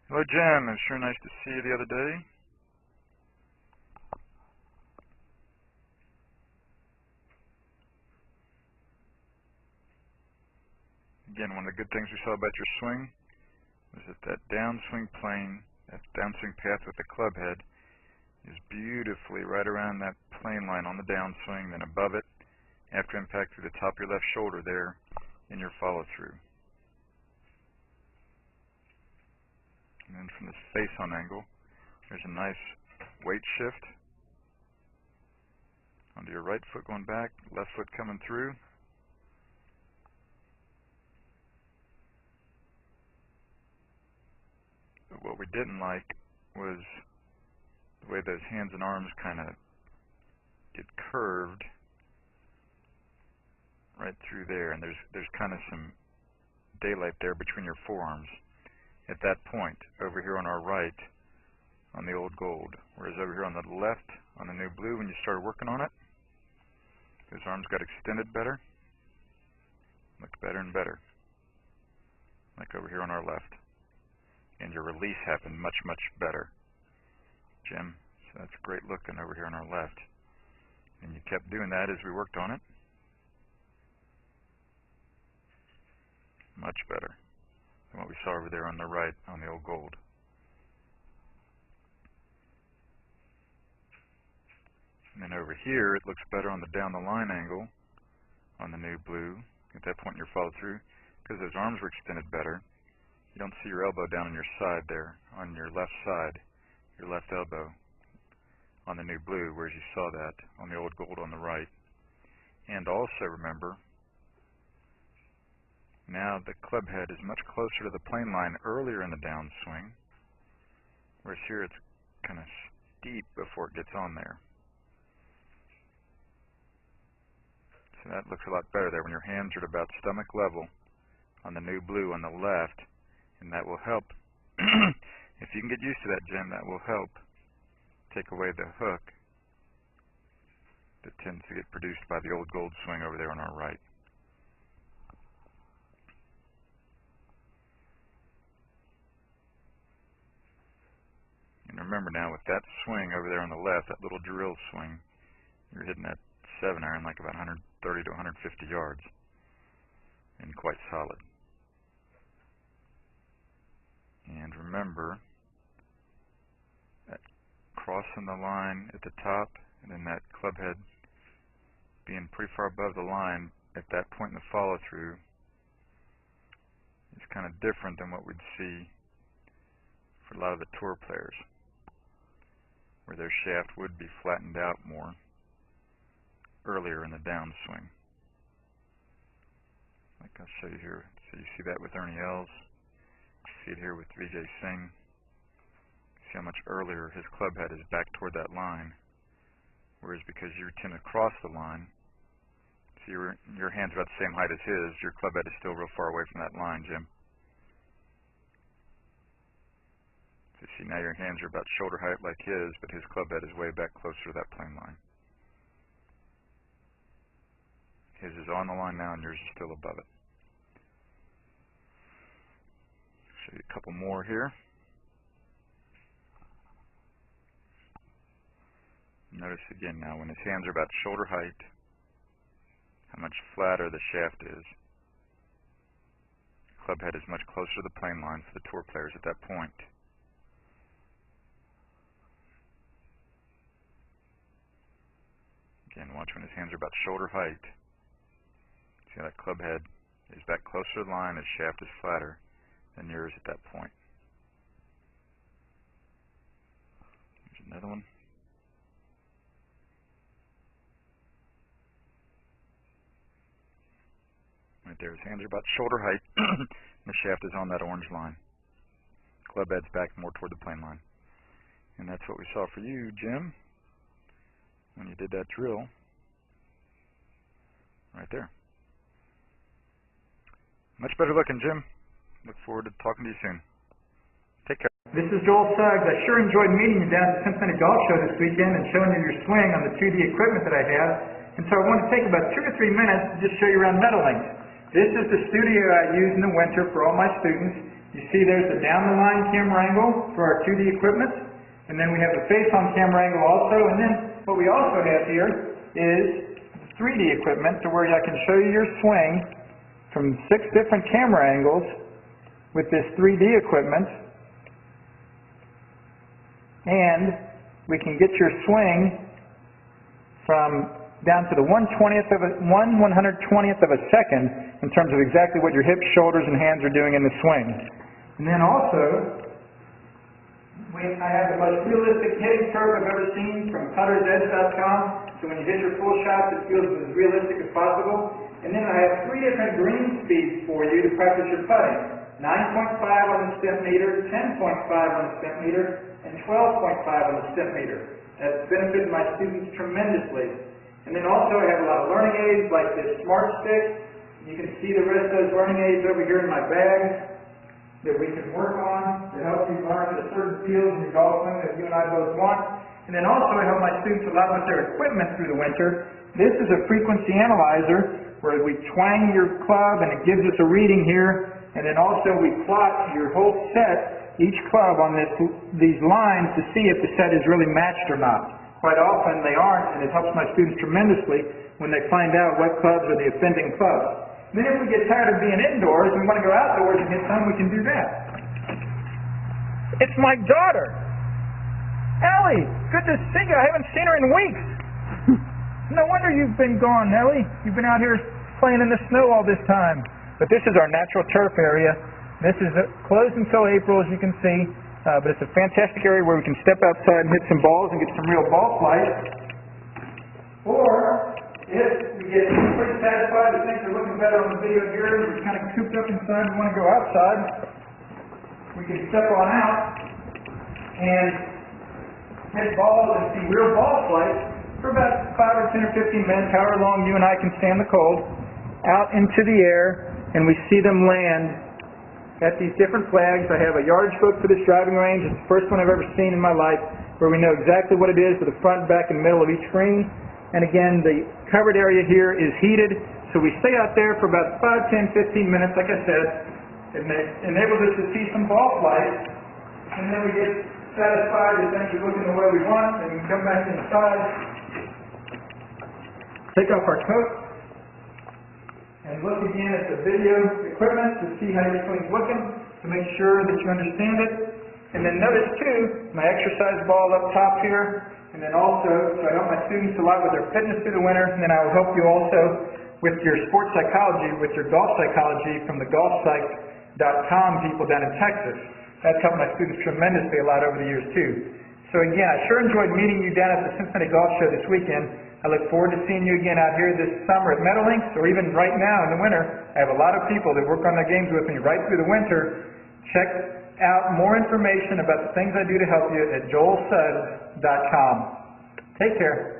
Hello, Jim. It's sure nice to see you the other day. Again, one of the good things we saw about your swing was that downswing plane, that downswing path with the club head, is beautifully right around that plane line on the downswing, then above it, after impact through the top of your left shoulder there in your follow-through. And then from this face-on angle, there's a nice weight shift onto your right foot going back, left foot coming through. But what we didn't like was the way those hands and arms kind of get curved right through there, and there's kind of some daylight there between your forearms at that point over here on our right on the old gold, whereas over here on the left on the new blue, when you started working on it, those arms got extended better, looked better and better, like over here on our left, and your release happened much, much better, Jim. So that's great looking over here on our left, and you kept doing that as we worked on it. Much better than what we saw over there on the right on the old gold. And then over here, it looks better on the down the line angle on the new blue at that point in your follow through, because those arms were extended better. You don't see your elbow down on your side there, on your left side, your left elbow on the new blue, whereas you saw that on the old gold on the right. And also remember, now the club head is much closer to the plane line earlier in the downswing, whereas here it's kind of steep before it gets on there. So that looks a lot better there when your hands are at about stomach level on the new blue on the left, and that will help. If you can get used to that, Jim, that will help take away the hook that tends to get produced by the old gold swing over there on our right. And remember now, with that swing over there on the left, that little drill swing, you're hitting that 7-iron like about 130 to 150 yards, and quite solid. And remember, that crossing the line at the top, and then that club head being pretty far above the line at that point in the follow-through is kind of different than what we'd see for a lot of the tour players, where their shaft would be flattened out more earlier in the downswing. Like I'll show you here. So you see that with Ernie Els. You see it here with Vijay Singh. See how much earlier his club head is back toward that line, whereas because you tend to cross the line, so your hand's about the same height as his, your club head is still real far away from that line, Jim. So see, now your hands are about shoulder height like his, but his club head is way back closer to that plane line. His is on the line now, and yours is still above it. Show you a couple more here. Notice again now, when his hands are about shoulder height, how much flatter the shaft is. The club head is much closer to the plane line for the tour players at that point. Again, watch when his hands are about shoulder height. See how that club head is back closer to the line, his shaft is flatter than yours at that point. Here's another one. Right there, his hands are about shoulder height, and the shaft is on that orange line. Club head's back more toward the plane line. And that's what we saw for you, Jim, when you did that drill. Right there. Much better looking, Jim. Look forward to talking to you soon. Take care. This is Joel Suggs. I sure enjoyed meeting you down at the Cincinnati Golf Show this weekend and showing you your swing on the 2D equipment that I have. And so I want to take about 2 to 3 minutes to just show you around Meadowlinks. This is the studio I use in the winter for all my students. You see there's the down-the-line camera angle for our 2D equipment, and then we have the face-on camera angle also, and then what we also have here is 3D equipment to where I can show you your swing from 6 different camera angles with this 3D equipment, and we can get your swing from down to the 1/120th of a second in terms of exactly what your hips, shoulders, and hands are doing in the swing. And then also, I have the most realistic hitting curve I've ever seen from puttersedge.com, so when you hit your full shots, it feels as realistic as possible. And then I have 3 different green speeds for you to practice your putting. 9.5 on the step meter, 10.5 on the step meter, and 12.5 on the step meter. That's benefited my students tremendously. And then also I have a lot of learning aids like this Smart Stick. You can see the rest of those learning aids over here in my bag that we can work on to help you learn the certain fields in your golf swing that you and I both want. And then also I help my students a lot with their equipment through the winter. This is a frequency analyzer where we twang your club and it gives us a reading here. And then also we plot your whole set, each club on these lines to see if the set is really matched or not. Quite often they aren't, and it helps my students tremendously when they find out what clubs are the offending clubs. Then if we get tired of being indoors and we want to go outdoors and get some, we can do that. It's my daughter. Ellie, good to see you. I haven't seen her in weeks. No wonder you've been gone, Ellie. You've been out here playing in the snow all this time. But this is our natural turf area. This is closed until April, as you can see. But it's a fantastic area where we can step outside and hit some balls and get some real ball flight. Or, if we get pretty satisfied that things are looking better on the video here, we're kind of cooped up inside and want to go outside, we can step on out and hit balls and see real ball flight for about 5 or 10 or 15 minutes, however long you and I can stand the cold, out into the air, and we see them land at these different flags. I have a yardage book for this driving range. It's the first one I've ever seen in my life where we know exactly what it is with the front, back, and middle of each green. And again, the covered area here is heated, so we stay out there for about 5, 10, 15 minutes, like I said. It enables us to see some ball flight, and then we get satisfied that things are looking the way we want, and we can come back inside, take off our coat, and look again at the video equipment to see how your swing's looking, to make sure that you understand it. And then notice too, my exercise ball up top here, and then also, so I help my students a lot with their fitness through the winter, and then I will help you also with your sports psychology, with your golf psychology from the golfpsych.com people down in Texas. That's helped my students tremendously a lot over the years too. So again, I sure enjoyed meeting you down at the Cincinnati Golf Show this weekend. I look forward to seeing you again out here this summer at Meadowlinks, or even right now in the winter. I have a lot of people that work on their games with me right through the winter. Check out more information about the things I do to help you at joelsuggs.com. Take care.